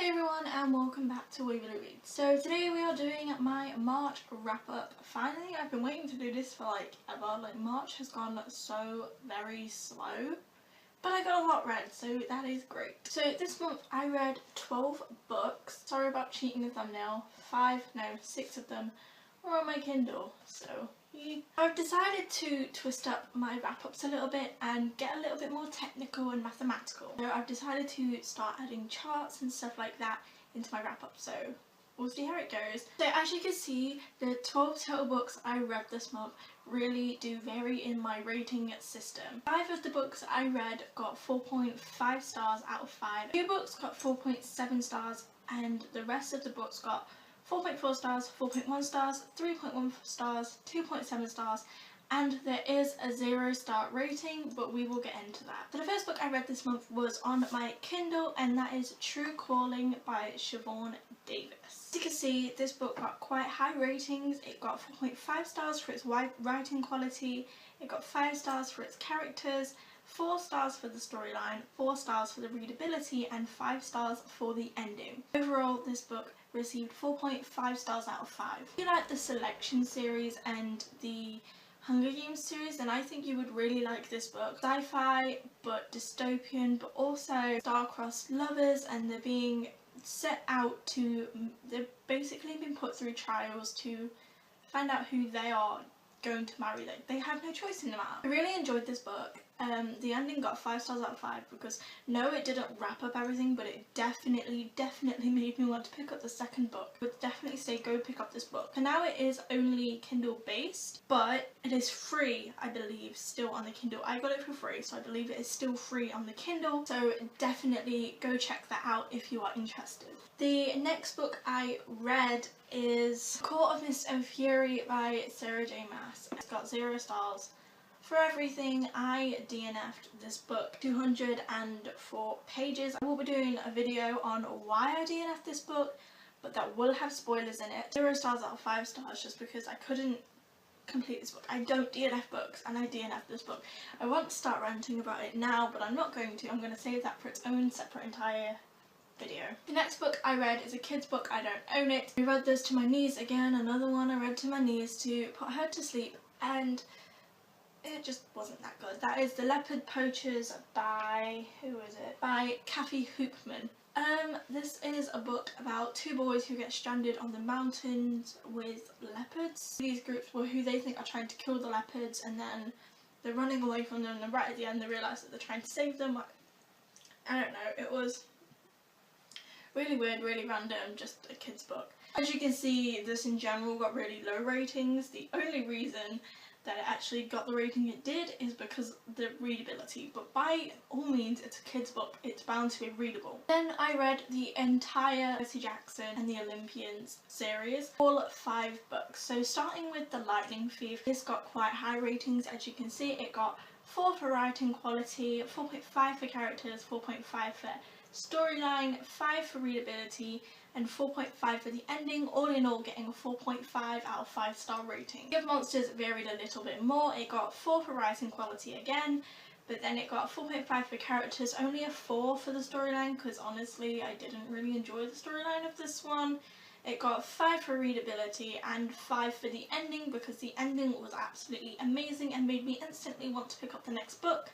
Hey everyone and welcome back to WaverlyReads. So today we are doing my March wrap up. Finally, I've been waiting to do this for ever. March has gone so very slow, but I got a lot read, so that is great. So this month I read 12 books. Sorry about cheating the thumbnail. 6 of them were on my Kindle, so I've decided to twist up my wrap-ups a little bit and get a little bit more technical and mathematical. So I've decided to start adding charts and stuff like that into my wrap-up, so we'll see how it goes. So as you can see, the 12 total books I read this month really do vary in my rating system. 5 of the books I read got 4.5 stars out of 5. 2 books got 4.7 stars and the rest of the books got 4.4 stars, 4.1 stars, 3.1 stars, 2.7 stars, and there is a 0-star rating, but we will get into that. So the first book I read this month was on my Kindle, and that is True Calling by Siobhan Davis. As you can see, this book got quite high ratings. It got 4.5 stars for its writing quality, it got 5 stars for its characters, 4 stars for the storyline, 4 stars for the readability, and 5 stars for the ending. Overall, this book received 4.5 stars out of 5. If you like the Selection series and the Hunger Games series, then I think you would really like this book. Sci-fi but dystopian, but also star-crossed lovers, and they're being set out to, they've basically been put through trials to find out who they are going to marry. They have no choice in the matter. I really enjoyed this book. The ending got 5 stars out of 5 because no, it didn't wrap up everything, but it definitely made me want to pick up the second book. I would definitely say go pick up this book. For now it is only Kindle based, but it is free, I believe, still on the Kindle. I got it for free, so I believe it is still free on the Kindle, so definitely go check that out if you are interested. The next book I read is Court of Mist and Fury by Sarah J. Maas. It's got 0 stars. For everything, I DNF'd this book. 204 pages. I will be doing a video on why I DNF'd this book, but that will have spoilers in it. 0 stars out of 5 stars just because I couldn't complete this book. I don't DNF books, and I DNF'd this book. I want to start ranting about it now, but I'm not going to. I'm going to save that for its own separate entire video. The next book I read is a kid's book. I don't own it. I read this to my niece again, another one I read to my niece to put her to sleep, and it just wasn't that good. That is The Leopard Perch by, who is it? By Kathy Hoopman. This is a book about 2 boys who get stranded on the mountains with leopards. These groups were who they think are trying to kill the leopards, and then they're running away from them, and right at the end they realise that they're trying to save them. I don't know, it was really weird, really random, just a kid's book. As you can see, this in general got really low ratings. The only reason that it actually got the rating it did is because of the readability, but by all means it's a kid's book, it's bound to be readable. Then I read the entire Percy Jackson and the Olympians series, all 5 books. So starting with The Lightning Thief, this got quite high ratings. As you can see, it got 4 for writing quality, 4.5 for characters, 4.5 for storyline, 5 for readability, and 4.5 for the ending, all in all getting a 4.5 out of 5 star rating. Give Monsters varied a little bit more. It got 4 for writing quality again, but then it got 4.5 for characters, only a 4 for the storyline, because honestly I didn't really enjoy the storyline of this one. It got 5 for readability and 5 for the ending, because the ending was absolutely amazing and made me instantly want to pick up the next book.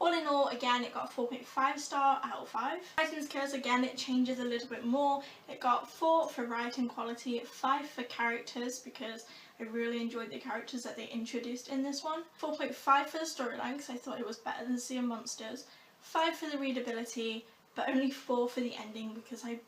All in all, again, it got a 4.5 star out of 5. Writing skills, again, it changes a little bit more. It got 4 for writing quality, 5 for characters, because I really enjoyed the characters that they introduced in this one. 4.5 for the storyline, because I thought it was better than Sea of Monsters. 5 for the readability, but only 4 for the ending, because I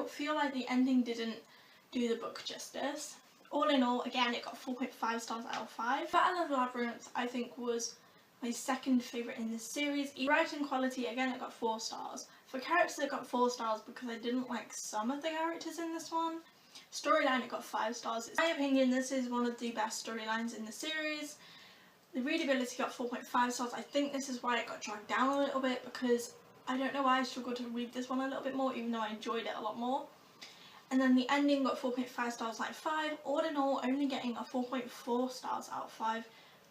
feel like the ending didn't do the book justice. All in all, again, it got 4.5 stars out of 5. Battle of the Labyrinth, I think, was my second favourite in this series. Writing quality, again, it got 4 stars. For characters, it got 4 stars because I didn't like some of the characters in this one. Storyline, it got 5 stars. In my opinion, this is one of the best storylines in the series. The readability got 4.5 stars. I think this is why it got dragged down a little bit, because I don't know why I struggled to read this one a little bit more, even though I enjoyed it a lot more. And then the ending got 4.5 stars out of 5. All in all, only getting a 4.4 stars out of 5.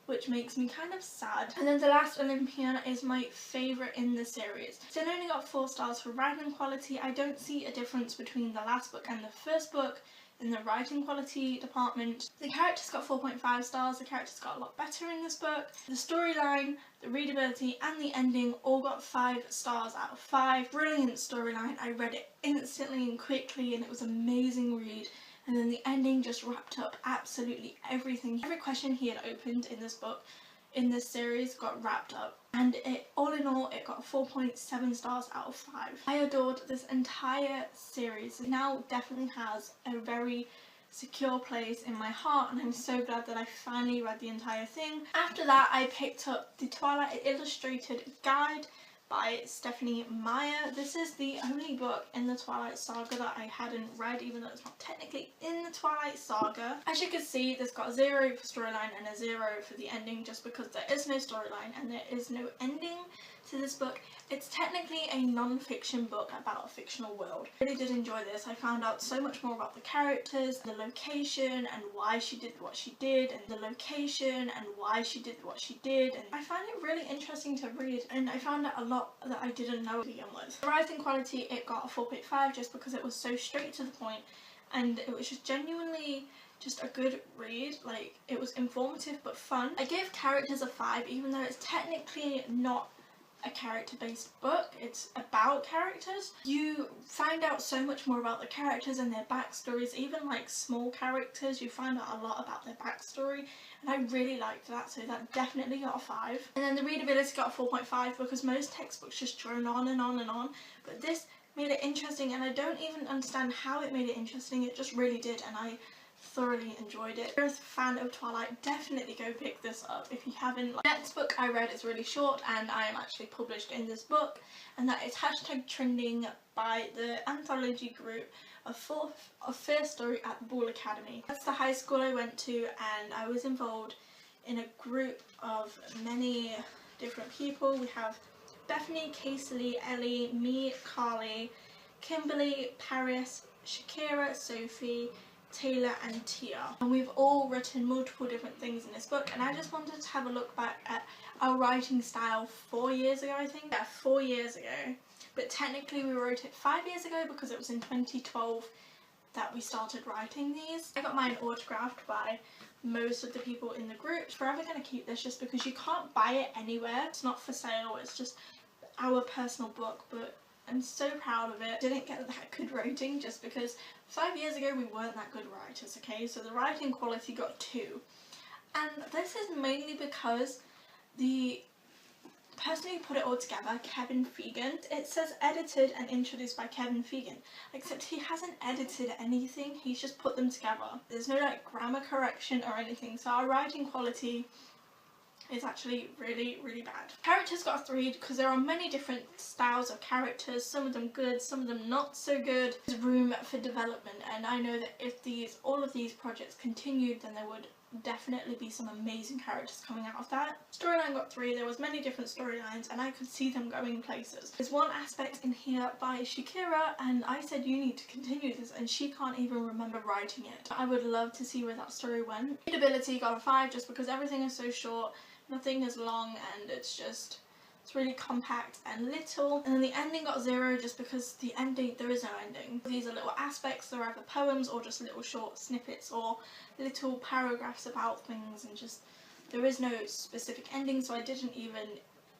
which makes me kind of sad. And then The Last Olympian is my favourite in the series. So it only got 4 stars for writing quality. I don't see a difference between the last book and the first book in the writing quality department. The characters got 4.5 stars. The characters got a lot better in this book. The storyline, the readability and the ending all got 5 stars out of 5. Brilliant storyline. I read it instantly and quickly and it was an amazing read. And then the ending just wrapped up absolutely everything. Every question he had opened in this book, in this series, got wrapped up. And it, all in all, it got 4.7 stars out of 5. I adored this entire series. It now definitely has a very secure place in my heart, and I'm so glad that I finally read the entire thing. After that, I picked up the Twilight Illustrated Guide by Stephanie Meyer. This is the only book in the Twilight Saga that I hadn't read, even though it's not technically in the Twilight Saga. As you can see, this got a 0 for storyline and a 0 for the ending, just because there is no storyline and there is no ending to this book. It's technically a non-fiction book about a fictional world. I really did enjoy this. I found out so much more about the characters, the location and why she did what she did, and the location and why she did what she did, and I found it really interesting to read, and I found out a lot that I didn't know to begin with. The writing quality, it got a 4.5 just because it was so straight to the point and it was just genuinely just a good read. Like, it was informative but fun. I gave characters a 5 even though it's technically not a character-based book. It's about characters. You find out so much more about the characters and their backstories. Even like small characters, you find out a lot about their backstory, and I really liked that, so that definitely got a 5. And then the readability got a 4.5 because most textbooks just drone on and on and on, but this made it interesting, and I don't even understand how it made it interesting. It just really did, and I thoroughly enjoyed it. If you're a fan of Twilight, definitely go pick this up if you haven't. The next book I read is really short, and I am actually published in this book, and that is #trending by the anthology group of First Story at the Ball Academy. That's the high school I went to, and I was involved in a group of many different people. We have Bethany, Casey, Ellie, me, Carly, Kimberly, Paris, Shakira, Sophie, Taylor and Tia, and we've all written multiple different things in this book, and I just wanted to have a look back at our writing style 4 years ago, I think. Yeah, 4 years ago, but technically we wrote it 5 years ago because it was in 2012 that we started writing these. I got mine autographed by most of the people in the group. Forever going to keep this just because you can't buy it anywhere. It's not for sale, it's just our personal book, but I'm so proud of it. Didn't get that good rating just because 5 years ago we weren't that good writers, okay? So the writing quality got 2. And this is mainly because the person who put it all together, Kevin Fegan, it says edited and introduced by Kevin Fegan, except he hasn't edited anything, he's just put them together. There's no like grammar correction or anything, so our writing quality is actually really, really bad. Characters got a 3 because there are many different styles of characters, some of them good, some of them not so good. There's room for development, and I know that if all of these projects continued, then there would definitely be some amazing characters coming out of that. Storyline got 3, there was many different storylines and I could see them going places. There's one aspect in here by Shakira, and I said you need to continue this, and she can't even remember writing it. I would love to see where that story went. Readability got a 5 just because everything is so short. Nothing is long, and it's really compact and little. And then the ending got 0 just because the ending, there is no ending. These are little aspects, they're either poems or just little short snippets or little paragraphs about things, and just there is no specific ending, so I didn't even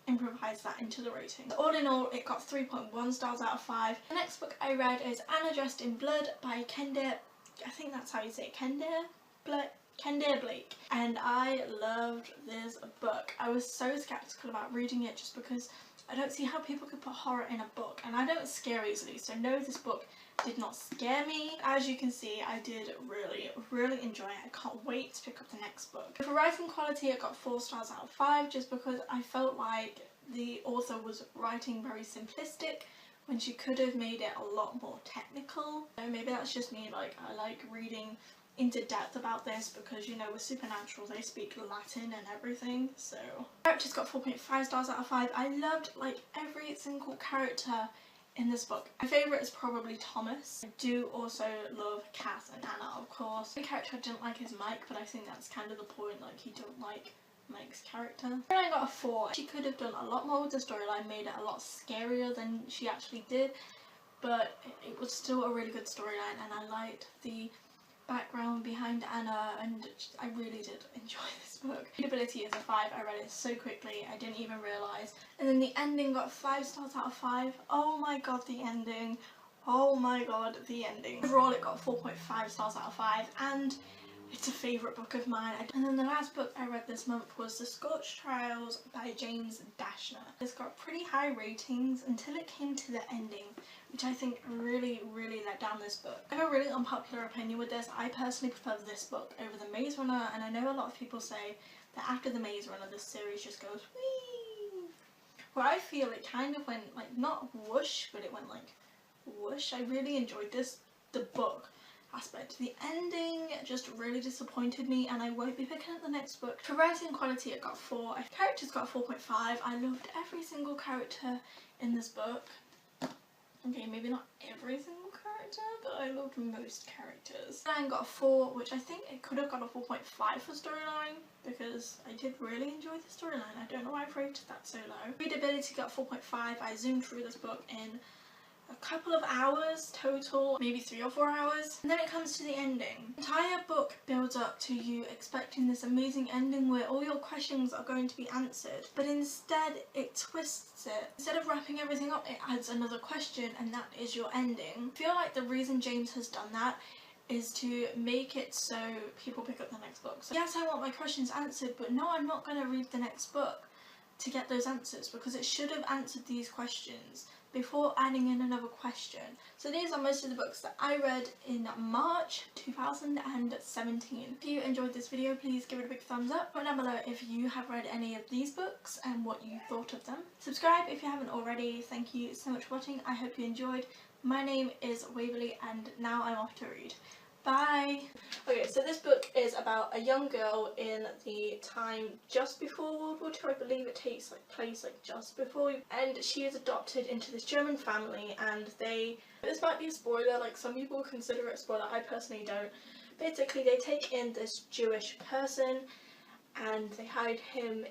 improvise that into the rating. All in all, it got 3.1 stars out of 5. The next book I read is Anna Dressed in Blood by Kendare, I think that's how you say it, Kendare Blake, and I loved this book. I was so skeptical about reading it just because I don't see how people could put horror in a book, and I don't scare easily, so no, this book did not scare me. As you can see, I did really, really enjoy it. I can't wait to pick up the next book. For writing quality, it got 4 stars out of 5 just because I felt like the author was writing very simplistic when she could have made it a lot more technical. So maybe that's just me, like I like reading into depth about this because, you know, with Supernatural they speak Latin and everything, so. Characters got 4.5 stars out of 5. I loved like every single character in this book. My favourite is probably Thomas. I do also love Cass and Anna, of course. The character I didn't like is Mike, but I think that's kind of the point, like you don't like Mike's character. And I got a 4. She could have done a lot more with the storyline, made it a lot scarier than she actually did, but it was still a really good storyline, and I liked the background behind Anna, and I really did enjoy this book. Readability is a 5. I read it so quickly, I didn't even realise. And then the ending got 5 stars out of 5. Oh my god, the ending. Oh my god, the ending. Overall it got 4.5 stars out of 5, and it's a favourite book of mine. And then the last book I read this month was The Scorched Trials by James Dashner. It's got pretty high ratings until it came to the ending, which I think really let down this book. I have a really unpopular opinion with this. I personally prefer this book over The Maze Runner, and I know a lot of people say that after The Maze Runner this series just goes whee. Where I feel it kind of went like, not whoosh, but it went like whoosh. I really enjoyed the book aspect. The ending just really disappointed me, and I won't be picking up the next book. For writing quality it got 4. Characters got 4.5. I loved every single character in this book. Okay, maybe not every single character, but I loved most characters. Storyline got a 4, which I think it could have got a 4.5 for storyline, because I did really enjoy the storyline. I don't know why I've rated that so low. Readability got 4.5. I zoomed through this book in a couple of hours total, maybe 3 or 4 hours. And then it comes to the ending. The entire book builds up to you expecting this amazing ending where all your questions are going to be answered, but instead it twists it. Instead of wrapping everything up, it adds another question, and that is your ending. I feel like the reason James has done that is to make it so people pick up the next book. So yes, I want my questions answered, but no, I'm not going to read the next book to get those answers, because it should have answered these questions before adding in another question. So these are most of the books that I read in March 2017. If you enjoyed this video, please give it a big thumbs up. Comment down below if you have read any of these books and what you thought of them. Subscribe if you haven't already. Thank you so much for watching. I hope you enjoyed. My name is Waverly, and now I'm off to read. Bye! Okay, so this book is about a young girl in the time just before World War II. I believe it takes place just before, and she is adopted into this German family, and this might be a spoiler, like some people consider it a spoiler, I personally don't. Basically they take in this Jewish person and they hide him